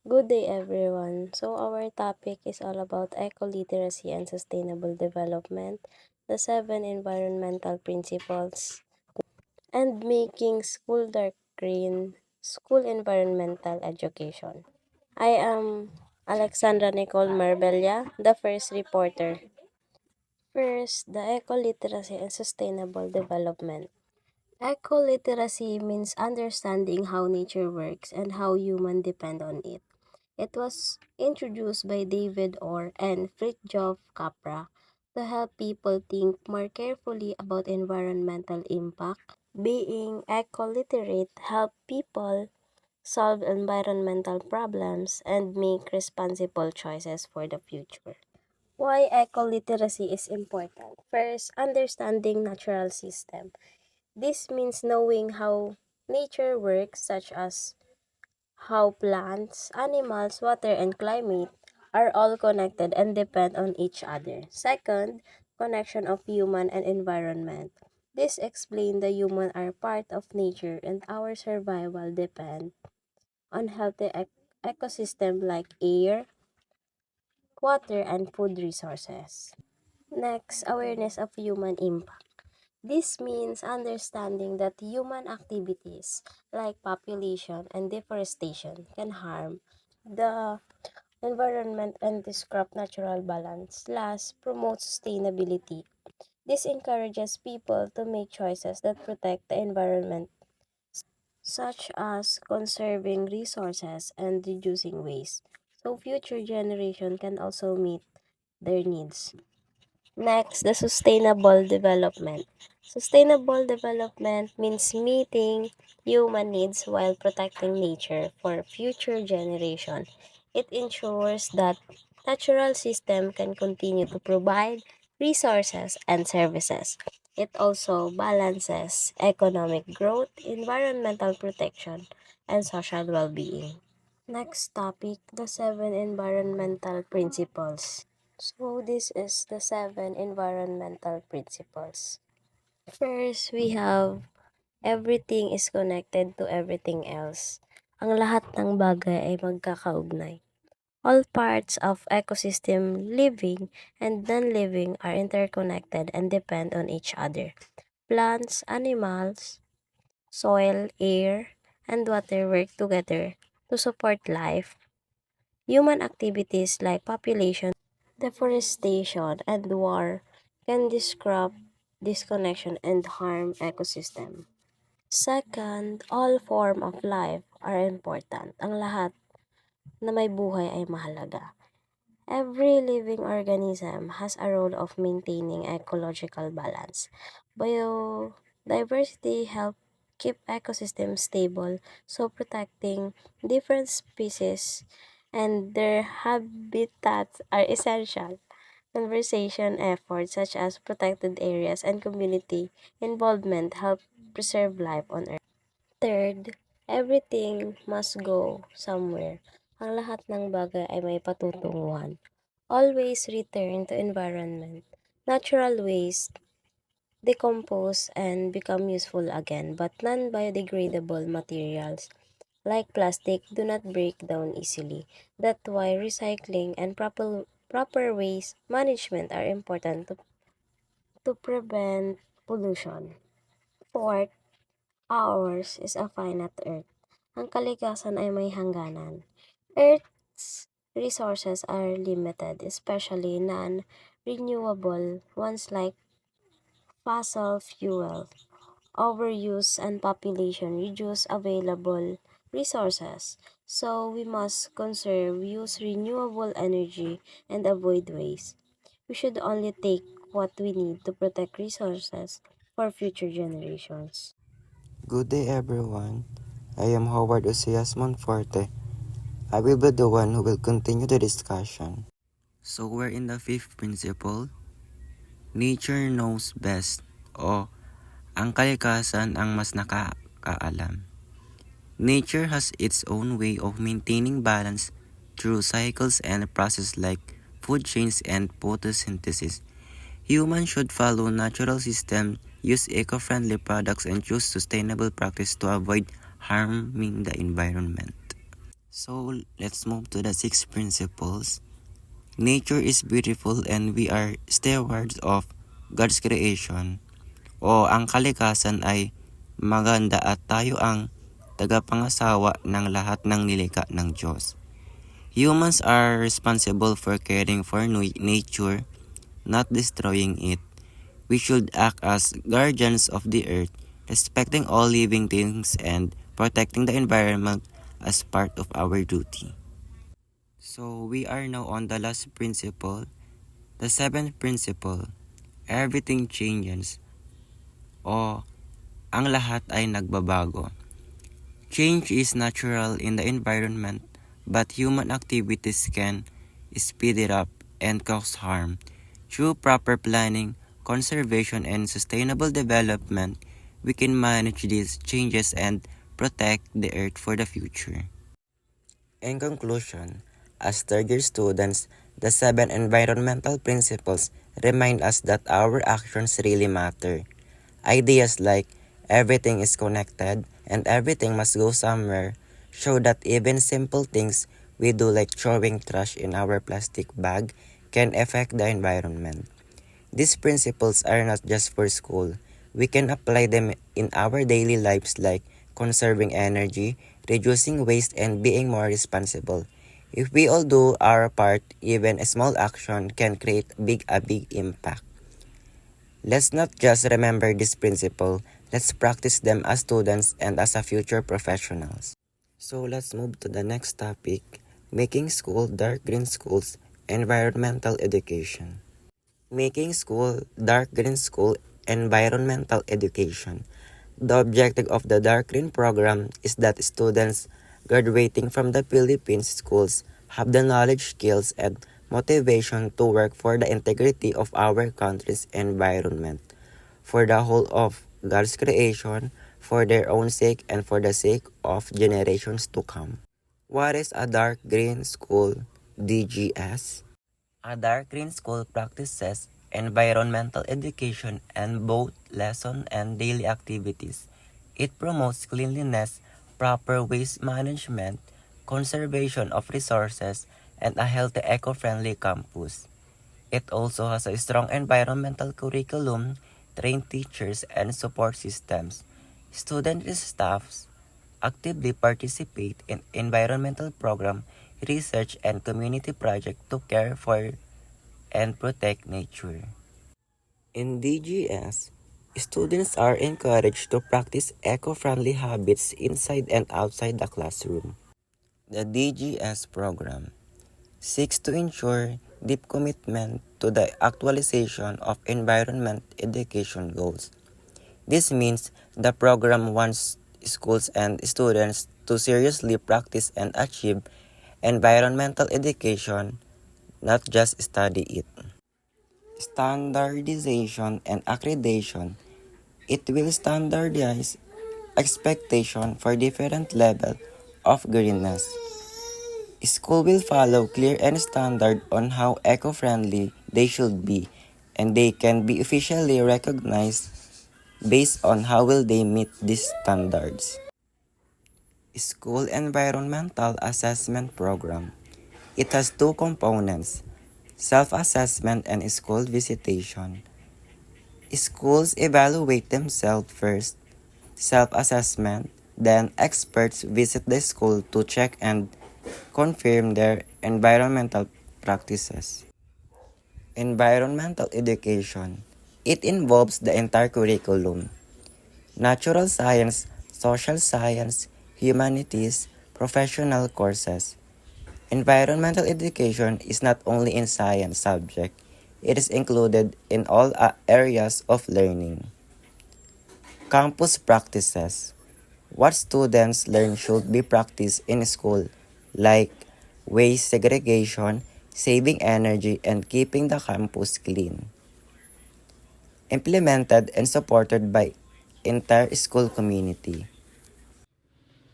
Good day, everyone. So, our topic is all about eco-literacy and sustainable development, the 7 environmental principles, and making school dark green, school environmental education. I am Alexandra Nicole Marbella, the first reporter. First, the eco-literacy and sustainable development. Eco-literacy means understanding how nature works and how humans depend on it. It was introduced by David Orr and Fritjof Capra to help people think more carefully about environmental impact. Being eco-literate help people solve environmental problems and make responsible choices for the future. Why eco-literacy is important? First, understanding natural system. This means knowing how nature works, such as how plants, animals, water, and climate are all connected and depend on each other. Second, connection of human and environment. This explains the human are part of nature and our survival depend on healthy ecosystem like air, water, and food resources. Next, awareness of human impact. This means understanding that human activities like population and deforestation can harm the environment and disrupt natural balance. Last, promote sustainability. This encourages people to make choices that protect the environment, such as conserving resources and reducing waste, so future generation can also meet their needs. Next, the sustainable development. Sustainable development means meeting human needs while protecting nature for future generation. It ensures that natural system can continue to provide resources and services. It also balances economic growth, environmental protection, and social well-being. Next topic, the 7 environmental principles. So this is the 7 environmental principles. First, we have everything is connected to everything else. Ang lahat ng bagay ay magkakaugnay. All parts of ecosystem, living and non-living, are interconnected and depend on each other. Plants, animals, soil, air, and water work together to support life. Human activities like population, deforestation, and war can disrupt this connection and harm ecosystem. Second, all form of life are important. Ang lahat na may buhay ay mahalaga. Every living organism has a role of maintaining ecological balance. Biodiversity help keep ecosystems stable, so protecting different species and their habitats are essential. Conservation efforts such as protected areas and community involvement help preserve life on Earth. Third, everything must go somewhere. Ang lahat ng bagay ay may patutunguhan. Always return to environment. Natural waste decompose and become useful again, but non-biodegradable materials like plastic do not break down easily. That's why recycling and proper waste management are important to prevent pollution. Fourth, ours is a finite Earth. Ang kalikasan ay may hangganan. Earth's resources are limited, especially non-renewable ones like fossil fuel. Overuse and population reduce available resources. So we must conserve, use renewable energy, and avoid waste. We should only take what we need to protect resources for future generations. Good day, everyone. I am Howard Osias Monforte. I will be the one who will continue the discussion. So we're in the fifth principle. Nature knows best o ang kalikasan ang mas nakakaalam. Nature has its own way of maintaining balance through cycles and processes like food chains and photosynthesis. Humans should follow natural systems, use eco-friendly products, and choose sustainable practice to avoid harming the environment. So let's move to the six principles. Nature is beautiful and we are stewards of God's creation. O ang kalikasan ay maganda at tayo ang tagapangasawa ng lahat ng nilikha ng Diyos. Humans are responsible for caring for nature, not destroying it. We should act as guardians of the earth, respecting all living things and protecting the environment as part of our duty. So we are now on the last principle, the seventh principle. Everything changes o ang lahat ay nagbabago. Change is natural in the environment, but human activities can speed it up and cause harm. Through proper planning, conservation, and sustainable development, we can manage these changes and protect the earth for the future. In conclusion, as third-year students, the seven environmental principles remind us that our actions really matter. Ideas like everything is connected and everything must go somewhere show that even simple things we do like throwing trash in our plastic bag can affect the environment. These principles are not just for school. We can apply them in our daily lives like conserving energy, reducing waste, and being more responsible. If we all do our part, even a small action can create a big impact. Let's not just remember this principle, let's practice them as students and as a future professionals. So let's move to the next topic, making school dark green schools, environmental education. Making school dark green school, environmental education. The objective of the dark green program is that students graduating from the Philippines schools have the knowledge, skills, and motivation to work for the integrity of our country's environment, for the whole of God's creation, for their own sake, and for the sake of generations to come. What is a dark green school, DGS? A dark green school practices environmental education and both lesson and daily activities. It promotes cleanliness, proper waste management, conservation of resources, and a healthy eco-friendly campus. It also has a strong environmental curriculum, trained teachers, and support systems. Students and staffs actively participate in environmental program, research, and community projects to care for and protect nature. In DGS, students are encouraged to practice eco-friendly habits inside and outside the classroom. The DGS program seeks to ensure deep commitment to the actualization of environment education goals. This means the program wants schools and students to seriously practice and achieve environmental education, not just study it. Standardization and accreditation. It will standardize expectation for different level of greenness. School will follow clear and standard on how eco-friendly they should be, and they can be officially recognized based on how will they meet these standards. School Environmental Assessment Program. It has two components, self-assessment and school visitation. Schools evaluate themselves first, self-assessment, then experts visit the school to check and confirm their environmental practices. Environmental education. It involves the entire curriculum. Natural science, social science, humanities, professional courses. Environmental education is not only in science subject, it is included in all areas of learning. Campus practices. What students learn should be practiced in school, like waste segregation, saving energy, and keeping the campus clean. Implemented and supported by entire school community.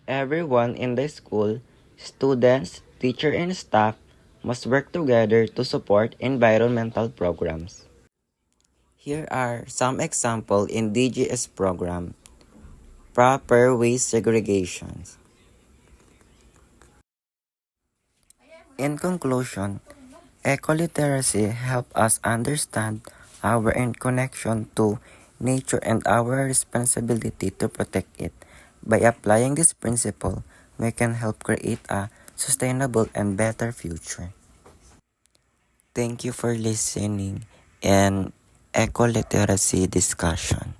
Everyone in the school, students, teacher, and staff must work together to support environmental programs. Here are some examples in DGS program. Proper waste segregation. In conclusion, eco-literacy helps us understand our connection to nature and our responsibility to protect it. By applying this principle, we can help create a sustainable and better future. Thank you for listening and eco-literacy discussion.